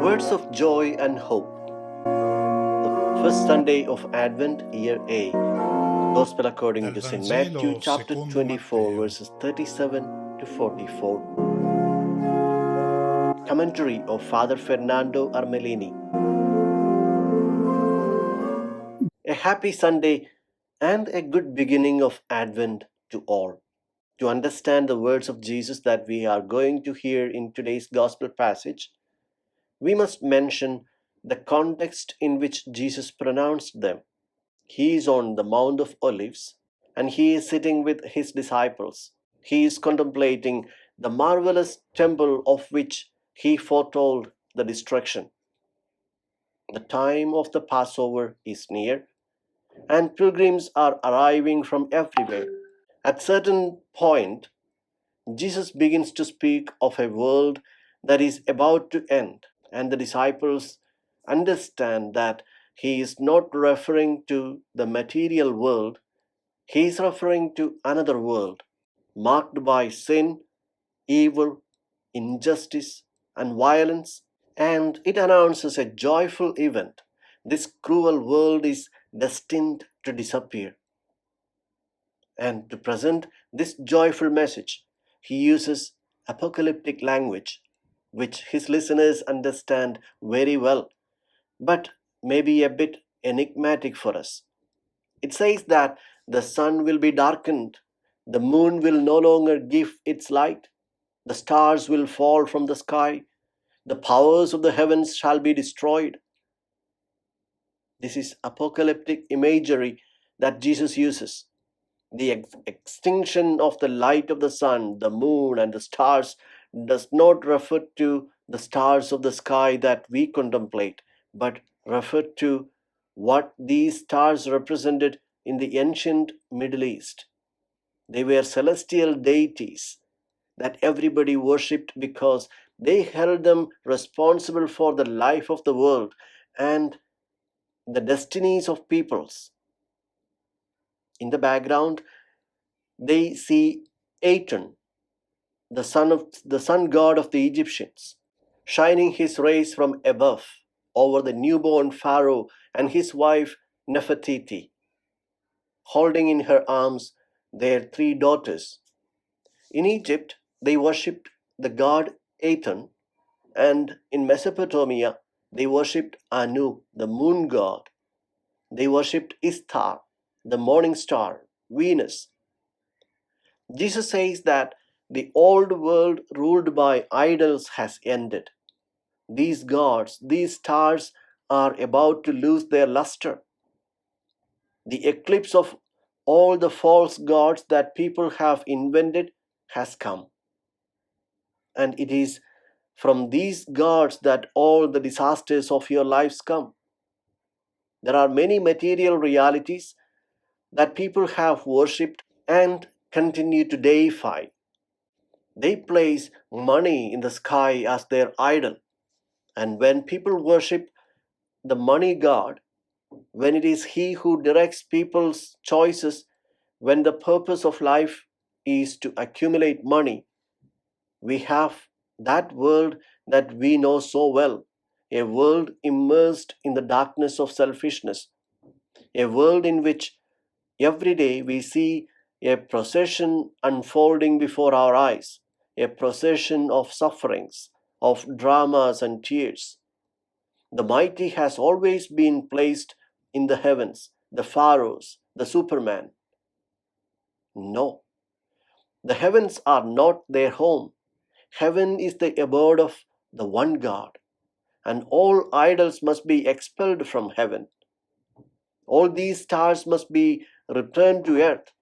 Words of Joy and Hope. The first Sunday of Advent, Year A. Gospel according Dal to St. Vangelo Matthew chapter secondo 24, Matteo. verses 37 to 44. Commentary of Father Fernando Armelini. A happy Sunday and a good beginning of Advent to all. To understand the words of Jesus that we are going to hear in today's Gospel passage, we must mention the context in which Jesus pronounced them. He is on the Mount of Olives and he is sitting with his disciples. He is contemplating the marvelous temple of which he foretold the destruction. The time of the Passover is near and pilgrims are arriving from everywhere. At certain point, Jesus begins to speak of a world that is about to end, and the disciples understand that he is not referring to the material world, he is referring to another world marked by sin, evil, injustice, and violence, and it announces a joyful event. This cruel world is destined to disappear. And to present this joyful message, he uses apocalyptic language, which his listeners understand very well, but may be a bit enigmatic for us. It says that the sun will be darkened, the moon will no longer give its light, the stars will fall from the sky, the powers of the heavens shall be destroyed. This is apocalyptic imagery that Jesus uses. The extinction of the light of the sun, the moon, and the stars does not refer to the stars of the sky that we contemplate, but refer to what these stars represented in the ancient Middle East. They were celestial deities that everybody worshipped because they held them responsible for the life of the world and the destinies of peoples. In the background, they see Aten, the sun god of the Egyptians, shining his rays from above over the newborn Pharaoh and his wife Nefertiti, holding in her arms their three daughters. In Egypt, they worshipped the god Aten, and in Mesopotamia, they worshipped Anu, the moon god. They worshipped Ishtar, the morning star, Venus. Jesus says that the old world ruled by idols has ended. These gods, these stars are about to lose their luster. The eclipse of all the false gods that people have invented has come. And it is from these gods that all the disasters of your lives come. There are many material realities that people have worshipped and continue to deify. They place money in the sky as their idol. And when people worship the money god, when it is he who directs people's choices, when the purpose of life is to accumulate money, we have that world that we know so well, a world immersed in the darkness of selfishness, a world in which every day we see a procession unfolding before our eyes, a procession of sufferings, of dramas and tears. The mighty has always been placed in the heavens, the pharaohs, the superman. No, the heavens are not their home. Heaven is the abode of the one God, and all idols must be expelled from heaven. All these stars must be returned to earth.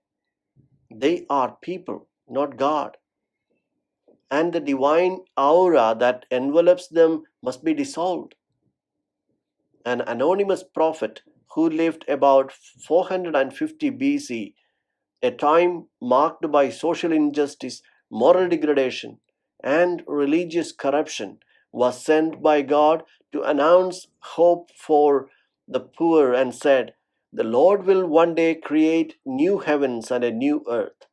They are people, not God. And the divine aura that envelops them must be dissolved. An anonymous prophet who lived about 450 BC, a time marked by social injustice, moral degradation, and religious corruption, was sent by God to announce hope for the poor and said, "The Lord will one day create new heavens and a new earth."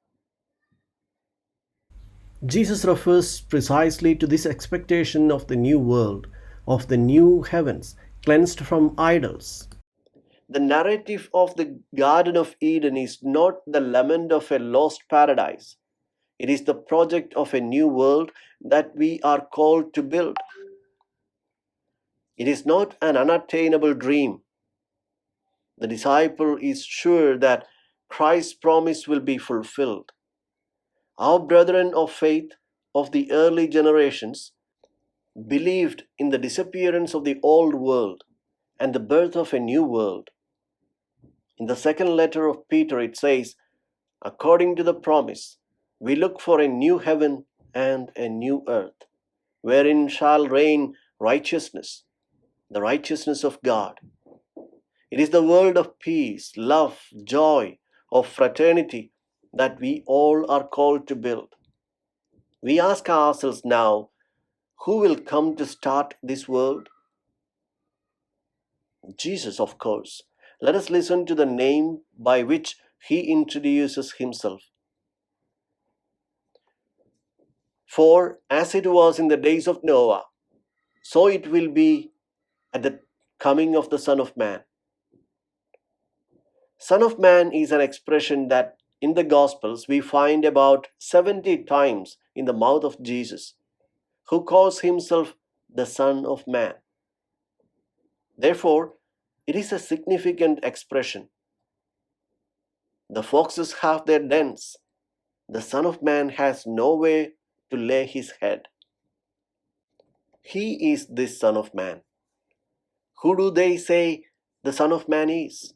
Jesus refers precisely to this expectation of the new world of the new heavens, cleansed from idols. The narrative of the Garden of Eden is not the lament of a lost paradise. It is the project of a new world that we are called to build. It is not an unattainable dream. The disciple is sure that Christ's promise will be fulfilled. Our brethren of faith of the early generations believed in the disappearance of the old world and the birth of a new world. In the second letter of Peter, it says, according to the promise, we look for a new heaven and a new earth, wherein shall reign righteousness, the righteousness of God. It is the world of peace, love, joy, of fraternity that we all are called to build. We ask ourselves now, who will come to start this world? Jesus, of course. Let us listen to the name by which he introduces himself. For as it was in the days of Noah, so it will be at the coming of the Son of Man. Son of Man is an expression that in the Gospels we find about 70 times in the mouth of Jesus, who calls himself the Son of Man. Therefore, it is a significant expression. The foxes have their dens. The Son of Man has nowhere to lay his head. He is this Son of Man. Who do they say the Son of Man is?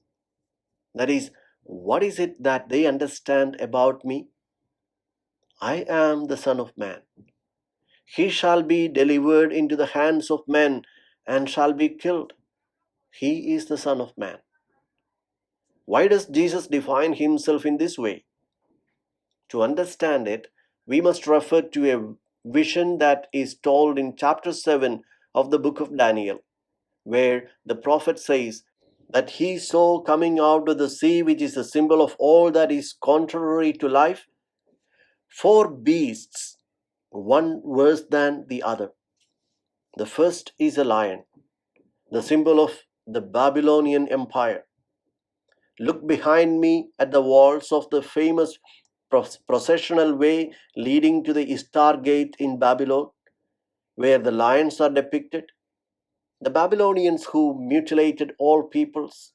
That is, what is it that they understand about me? I am the Son of Man. He shall be delivered into the hands of men and shall be killed. He is the Son of Man. Why does Jesus define himself in this way? To understand it, we must refer to a vision that is told in chapter 7 of the book of Daniel, where the prophet says that he saw coming out of the sea, which is a symbol of all that is contrary to life, four beasts, one worse than the other. The first is a lion, the symbol of the Babylonian Empire. Look behind me at the walls of the famous processional way leading to the Ishtar Gate in Babylon, where the lions are depicted. The Babylonians who mutilated all peoples.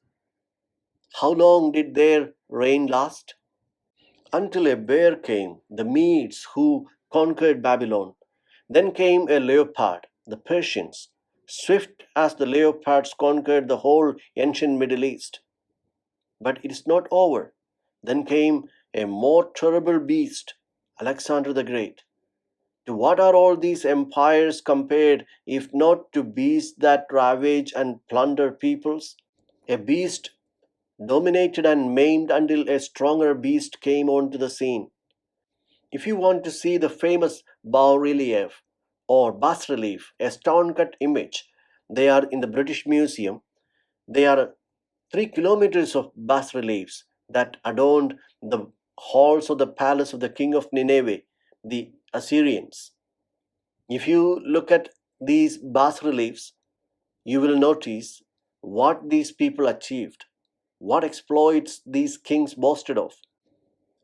How long did their reign last? Until a bear came, the Medes who conquered Babylon. Then came a leopard, the Persians, swift as the leopards conquered the whole ancient Middle East. But it is not over. Then came a more terrible beast, Alexander the Great. To what are all these empires compared, if not to beasts that ravage and plunder peoples? A beast dominated and maimed until a stronger beast came onto the scene. If you want to see the famous bas-relief or bas-relief, a stone-cut image, they are in the British Museum. They are 3 kilometers of bas-reliefs that adorned the halls of the palace of the king of Nineveh, the Assyrians. If you look at these bas-reliefs, you will notice what these people achieved, what exploits these kings boasted of,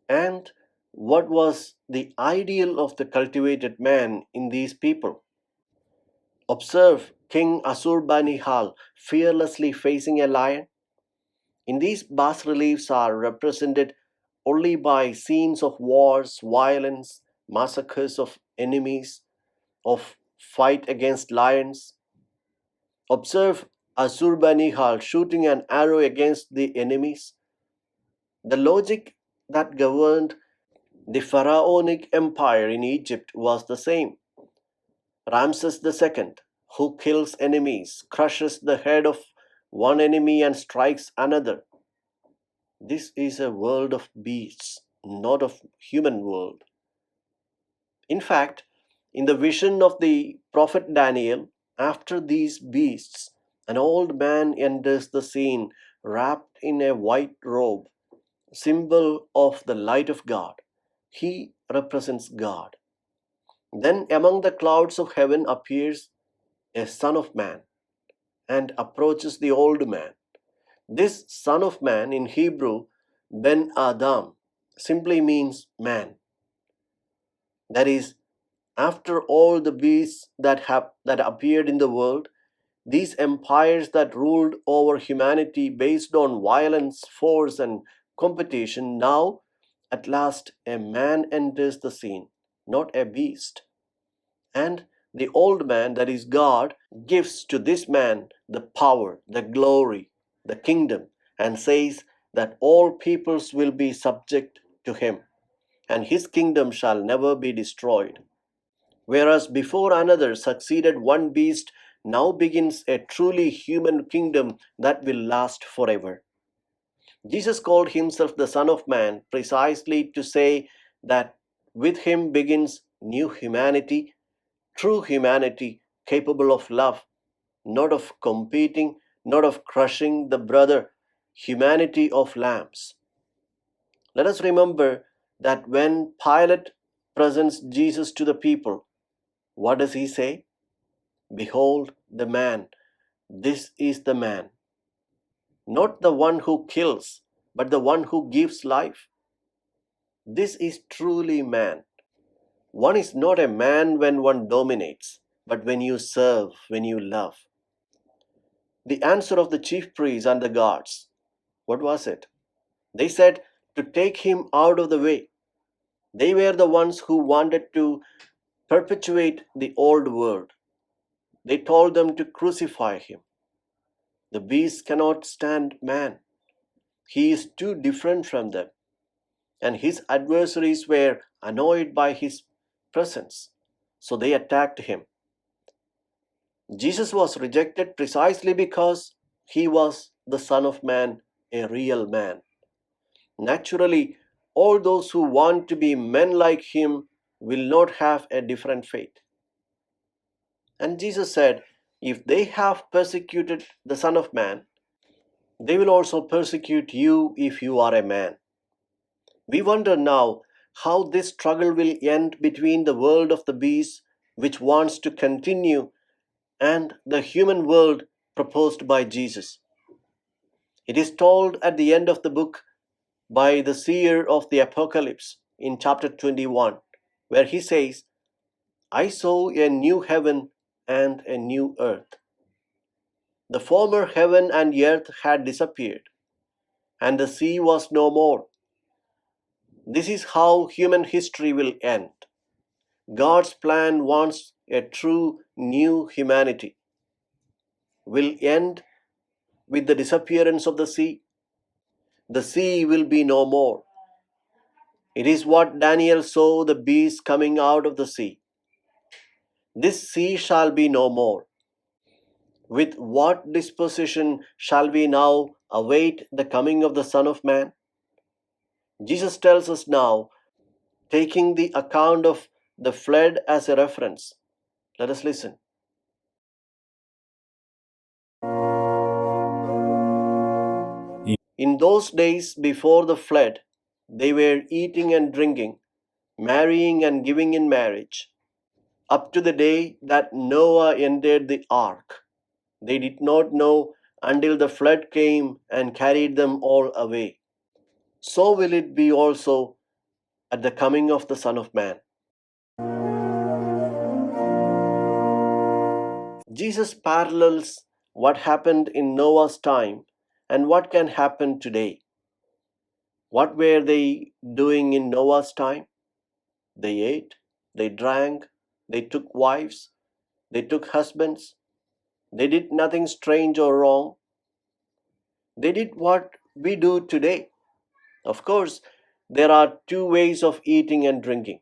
and what was the ideal of the cultivated man in these people. Observe King Ashurbanipal fearlessly facing a lion. In these bas-reliefs are represented only by scenes of wars, violence, massacres of enemies, of fight against lions. Observe Ashurbanipal shooting an arrow against the enemies. The logic that governed the pharaonic empire in Egypt was the same. Ramses II, who kills enemies, crushes the head of one enemy and strikes another. This is a world of beasts, not of human world. In fact, in the vision of the prophet Daniel, after these beasts, an old man enters the scene wrapped in a white robe, symbol of the light of God. He represents God. Then among the clouds of heaven appears a son of man, and approaches the old man. This son of man in Hebrew, Ben Adam, simply means man. That is, after all the beasts that appeared in the world, these empires that ruled over humanity based on violence, force, and competition, now at last a man enters the scene, not a beast. And the old man, that is God, gives to this man the power, the glory, the kingdom, and says that all peoples will be subject to him, and his kingdom shall never be destroyed. Whereas before another succeeded one beast, now begins a truly human kingdom that will last forever. Jesus called himself the Son of Man precisely to say that with him begins new humanity, true humanity capable of love, not of competing, not of crushing the brother, humanity of lambs. Let us remember that when Pilate presents Jesus to the people, what does he say? Behold the man, this is the man. Not the one who kills, but the one who gives life. This is truly man. One is not a man when one dominates, but when you serve, when you love. The answer of the chief priests and the guards, what was it? They said to take him out of the way. They were the ones who wanted to perpetuate the old world. They told them to crucify him. The beast cannot stand man. He is too different from them. And his adversaries were annoyed by his presence. So they attacked him. Jesus was rejected precisely because he was the Son of Man, a real man. Naturally, all those who want to be men like him will not have a different fate. And Jesus said, if they have persecuted the Son of Man, they will also persecute you if you are a man. We wonder now how this struggle will end between the world of the beast, which wants to continue, and the human world proposed by Jesus. It is told at the end of the book by the seer of the Apocalypse in chapter 21, where he says, I saw a new heaven and a new earth. The former heaven and earth had disappeared, and the sea was no more. This is how human history will end. God's plan wants a true new humanity. Will end with the disappearance of the sea. The sea will be no more. It is what Daniel saw the beast coming out of the sea. This sea shall be no more. With what disposition shall we now await the coming of the Son of Man? Jesus tells us now, taking the account of the flood as a reference. Let us listen. In those days before the flood, they were eating and drinking, marrying and giving in marriage, up to the day that Noah entered the ark. They did not know until the flood came and carried them all away. So will it be also at the coming of the Son of Man. Jesus parallels what happened in Noah's time and what can happen today. What were they doing in Noah's time? They ate, they drank, they took wives, they took husbands. They did nothing strange or wrong. They did what we do today. Of course, there are two ways of eating and drinking.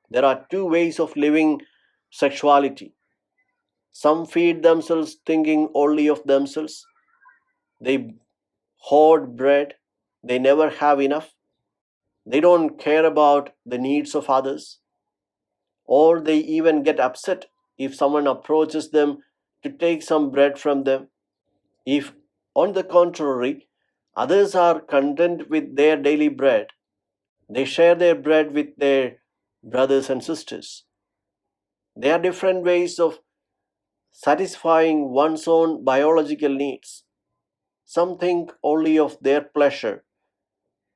There are two ways of living sexuality. Some feed themselves thinking only of themselves. They hoard bread. They never have enough. They don't care about the needs of others. Or they even get upset if someone approaches them to take some bread from them. If, on the contrary, others are content with their daily bread, they share their bread with their brothers and sisters. There are different ways of satisfying one's own biological needs. Some think only of their pleasure,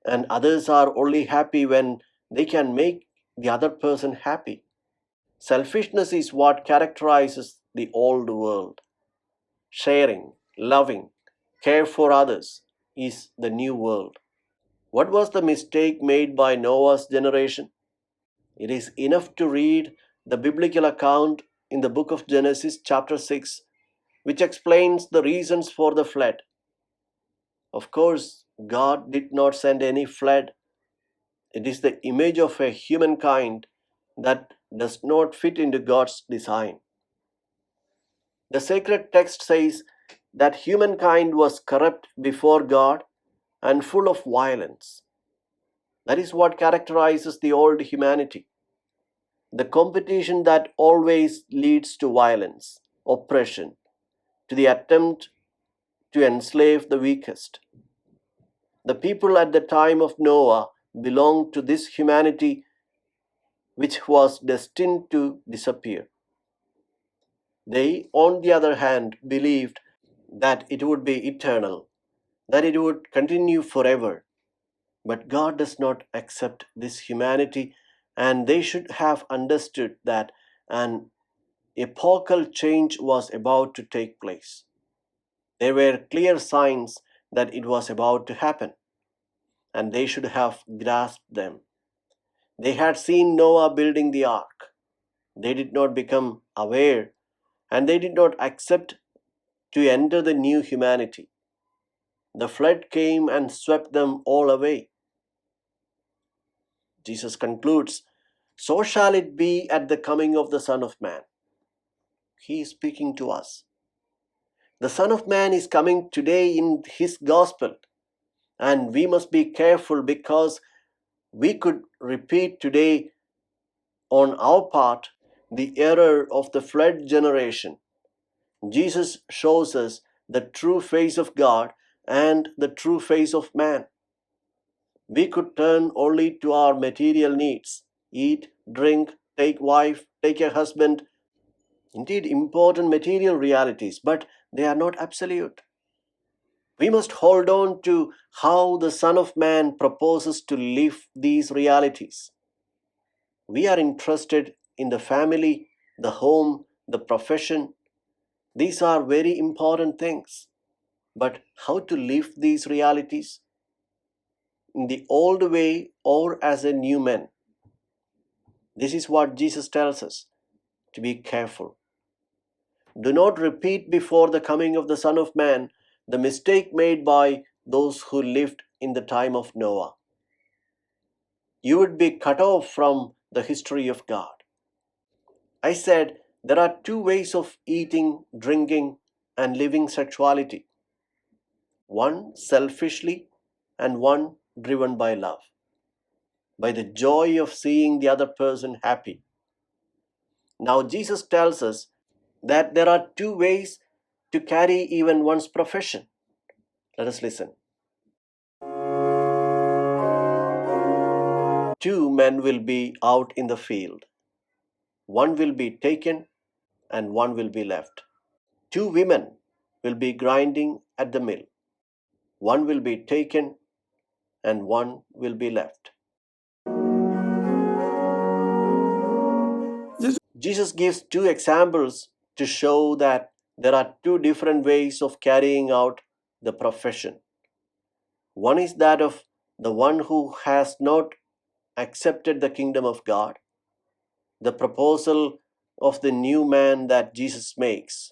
and others are only happy when they can make the other person happy. Selfishness is what characterizes the old world. Sharing, loving, care for others is the new world. What was the mistake made by Noah's generation? It is enough to read the biblical account in the book of Genesis, chapter 6, which explains the reasons for the flood. Of course, God did not send any flood. It is the image of a humankind that does not fit into God's design. The sacred text says that humankind was corrupt before God and full of violence. That is what characterizes the old humanity. The competition that always leads to violence, oppression, to the attempt to enslave the weakest. The people at the time of Noah belonged to this humanity which was destined to disappear. They, on the other hand, believed that it would be eternal, that it would continue forever. But God does not accept this humanity, and they should have understood that an epochal change was about to take place. There were clear signs that it was about to happen, and they should have grasped them. They had seen Noah building the ark. They did not become aware, and they did not accept to enter the new humanity. The flood came and swept them all away. Jesus concludes, "So shall it be at the coming of the Son of Man." He is speaking to us. The Son of Man is coming today in His gospel, and we must be careful because we could repeat today on our part the error of the flood generation. Jesus shows us the true face of God and the true face of man. We could turn only to our material needs: eat, drink, take wife, take a husband. Indeed, important material realities, but they are not absolute. We must hold on to how the Son of Man proposes to live these realities. We are interested in the family, the home, the profession. These are very important things. But how to live these realities? In the old way or as a new man? This is what Jesus tells us to be careful. Do not repeat before the coming of the Son of Man the mistake made by those who lived in the time of Noah. You would be cut off from the history of God. I said there are two ways of eating, drinking, and living sexuality: one selfishly and one driven by love, by the joy of seeing the other person happy. Now, Jesus tells us that there are two ways to carry even one's profession. Let us listen. Two men will be out in the field. One will be taken and one will be left. Two women will be grinding at the mill. One will be taken and one will be left. Jesus gives two examples to show that there are two different ways of carrying out the profession. One is that of the one who has not accepted the kingdom of God, the proposal of the new man that Jesus makes.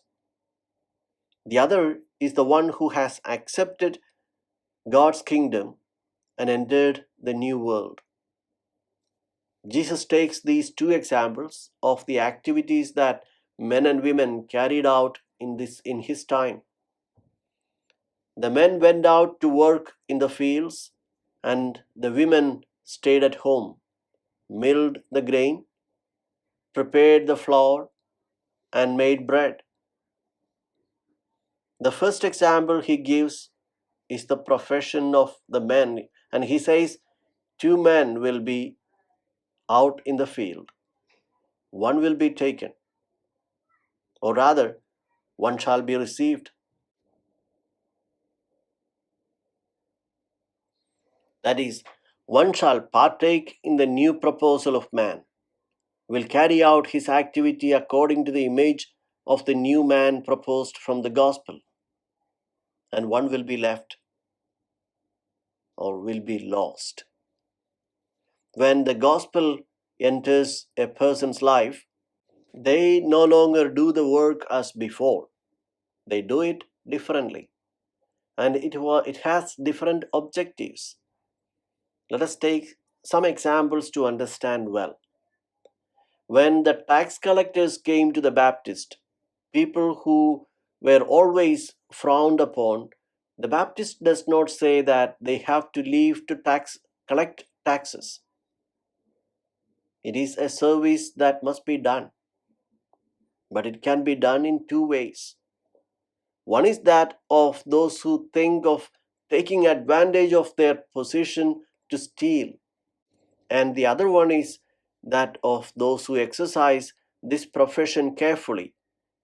The other is the one who has accepted God's kingdom and entered the new world. Jesus takes these two examples of the activities that men and women carried out in his time. The men went out to work in the fields, and the women stayed at home, milled the grain, prepared the flour, and made bread. The first example he gives is the profession of the men, and he says two men will be out in the field. One will be taken, or rather, one shall be received. That is, one shall partake in the new proposal of man, will carry out his activity according to the image of the new man proposed from the gospel, and one will be left or will be lost. When the gospel enters a person's life, they no longer do the work as before. They do it differently, and it has different objectives. Let us take some examples to understand well. When the tax collectors came to the Baptist, people who were always frowned upon, the Baptist does not say that they have to leave to collect taxes. It is a service that must be done, but it can be done in two ways. One is that of those who think of taking advantage of their position to steal, and the other one is that of those who exercise this profession carefully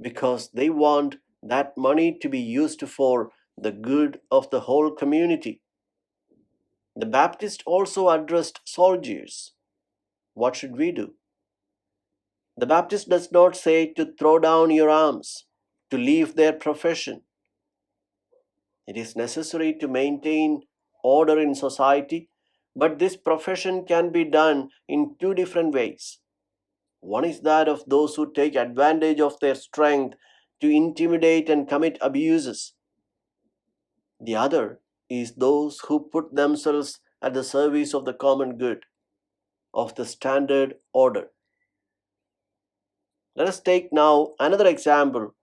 because they want that money to be used for the good of the whole community. The Baptist also addressed soldiers. What should we do? The Baptist does not say to throw down your arms, to leave their profession. It is necessary to maintain order in society, but this profession can be done in two different ways. One is that of those who take advantage of their strength to intimidate and commit abuses. The other is those who put themselves at the service of the common good, of the standard order. Let us take now another example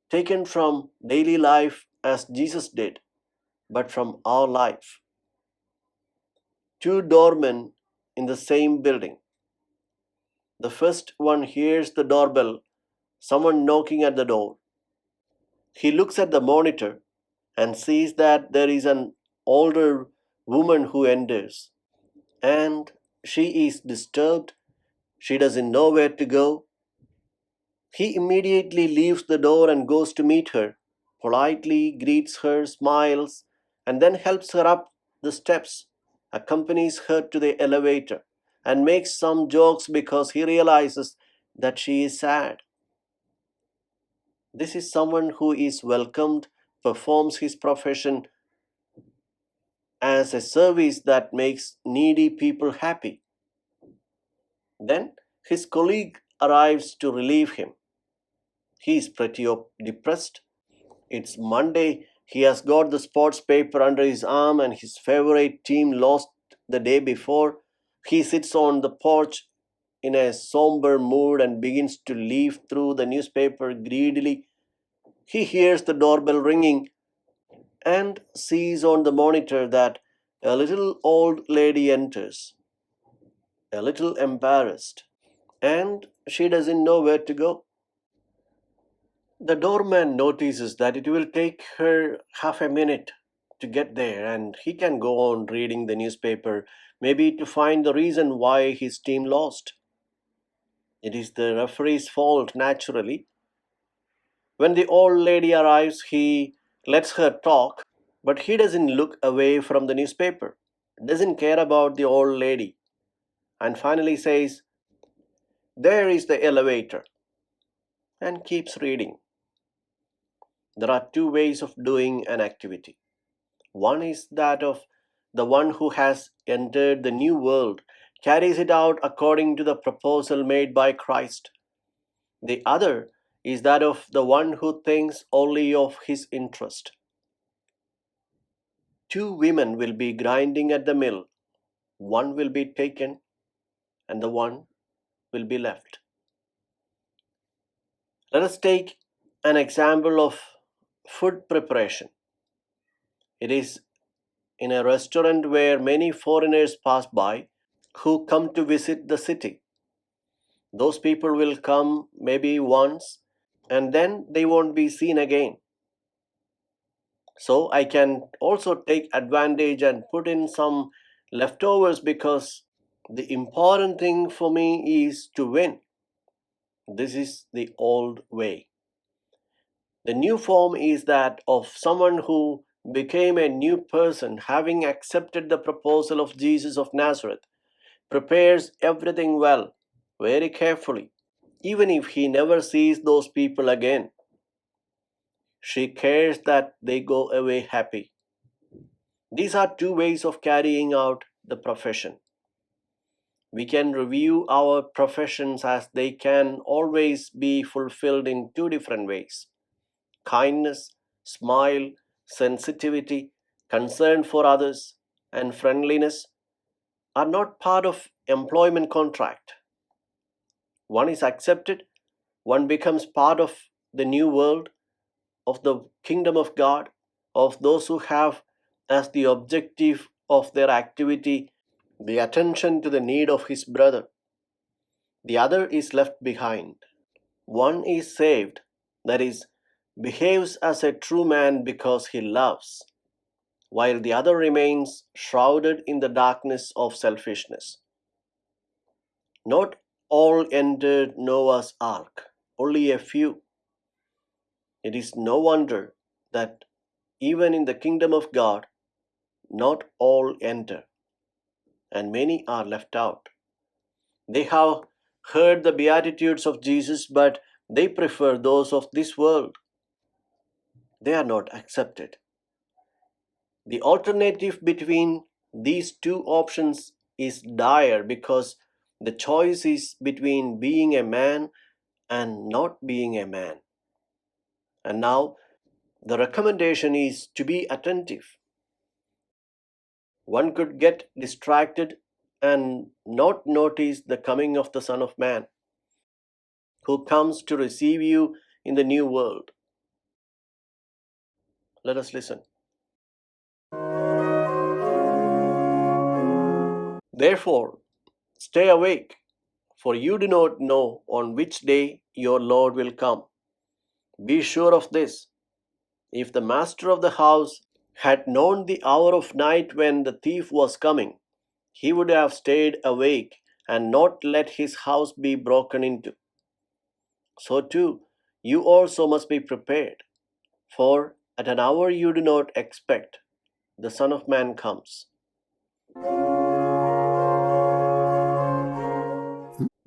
taken from daily life as Jesus did, but from our life. Two doormen in the same building. The first one hears the doorbell, someone knocking at the door. He looks at the monitor and sees that there is an older woman who enters, and she is disturbed. She doesn't know where to go. He immediately leaves the door and goes to meet her, politely greets her, smiles, and then helps her up the steps, accompanies her to the elevator, and makes some jokes because he realizes that she is sad. This is someone who is welcomed, performs his profession as a service that makes needy people happy. Then his colleague arrives to relieve him. He is pretty depressed. It's Monday. He has got the sports paper under his arm and his favorite team lost the day before. He sits on the porch in a somber mood and begins to leaf through the newspaper greedily. He hears the doorbell ringing and sees on the monitor that a little old lady enters, a little embarrassed, and she doesn't know where to go. The doorman notices that it will take her half a minute to get there, and he can go on reading the newspaper, maybe to find the reason why his team lost. It is the referee's fault, naturally. When the old lady arrives, he lets her talk, but he doesn't look away from the newspaper, doesn't care about the old lady, and finally says, "There is the elevator," and keeps reading. There are two ways of doing an activity. One is that of the one who has entered the new world, carries it out according to the proposal made by Christ. The other is that of the one who thinks only of his interest. Two women will be grinding at the mill. One will be taken and the one will be left. Let us take an example of food preparation. It is in a restaurant where many foreigners pass by who come to visit the city. Those people will come maybe once and then they won't be seen again. So I can also take advantage and put in some leftovers because the important thing for me is to win. This is the old way. The new form is that of someone who became a new person, having accepted the proposal of Jesus of Nazareth, prepares everything well, very carefully, even if he never sees those people again. She cares that they go away happy. These are two ways of carrying out the profession. We can review our professions as they can always be fulfilled in two different ways: kindness, smile, sensitivity, concern for others, and friendliness are not part of employment contract. One is accepted, one becomes part of the new world, of the kingdom of God, of those who have as the objective of their activity the attention to the need of his brother. The other is left behind. One is saved, that is, behaves as a true man because he loves, while the other remains shrouded in the darkness of selfishness. Not all entered Noah's ark, only a few. It is no wonder that even in the kingdom of God, not all enter, and many are left out. They have heard the Beatitudes of Jesus, but they prefer those of this world. They are not accepted. The alternative between these two options is dire because the choice is between being a man and not being a man. And now the recommendation is to be attentive. One could get distracted and not notice the coming of the Son of Man, who comes to receive you in the new world. Let us listen. Therefore, stay awake, for you do not know on which day your Lord will come. Be sure of this: if the master of the house had known the hour of night when the thief was coming, he would have stayed awake and not let his house be broken into. So too, you also must be prepared, for at an hour you do not expect, the Son of Man comes.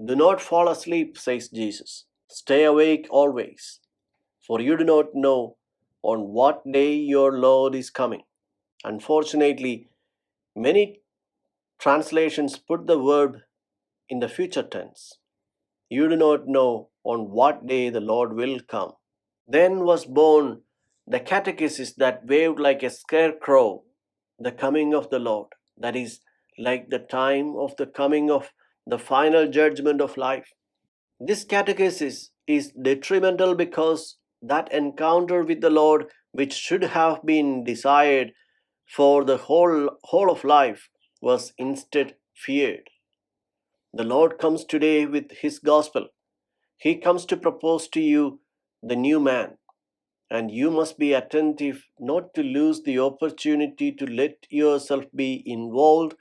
Do not fall asleep, says Jesus. Stay awake always, for you do not know on what day your Lord is coming. Unfortunately, many translations put the verb in the future tense. You do not know on what day the Lord will come. Then was born the catechesis that waved like a scarecrow the coming of the Lord, that is, like the time of the coming of the final judgment of life. This catechesis is detrimental because that encounter with the Lord, which should have been desired for the whole of life, was instead feared. The Lord comes today with His gospel. He comes to propose to you the new man, and you must be attentive not to lose the opportunity to let yourself be involved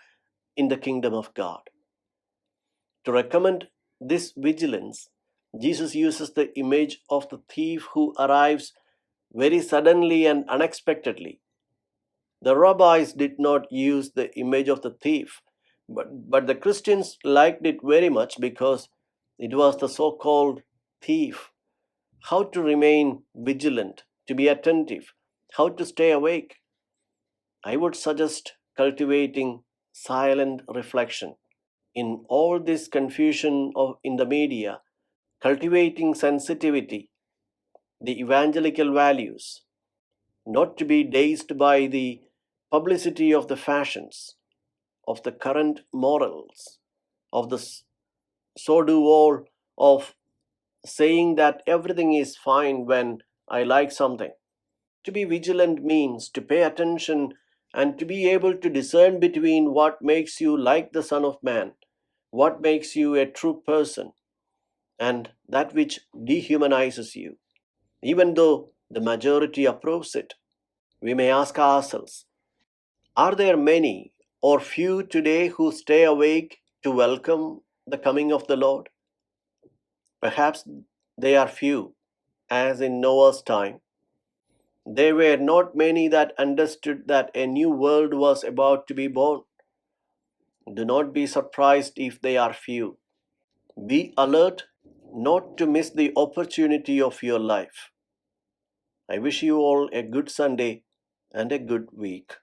in the kingdom of God. To recommend this vigilance, Jesus uses the image of the thief who arrives very suddenly and unexpectedly. The rabbis did not use the image of the thief, but the Christians liked it very much because it was the so called thief. How to remain vigilant, to be attentive, how to stay awake. I would suggest cultivating silent reflection. In all this confusion in the media, cultivating sensitivity, the evangelical values, not to be dazed by the publicity of the fashions, of the current morals, of the so do all, of saying that everything is fine when I like something. To be vigilant means to pay attention and to be able to discern between what makes you like the Son of Man, what makes you a true person, and that which dehumanizes you. Even though the majority approves it, we may ask ourselves, are there many or few today who stay awake to welcome the coming of the Lord? Perhaps they are few, as in Noah's time. There were not many that understood that a new world was about to be born. Do not be surprised if they are few. Be alert not to miss the opportunity of your life. I wish you all a good Sunday and a good week.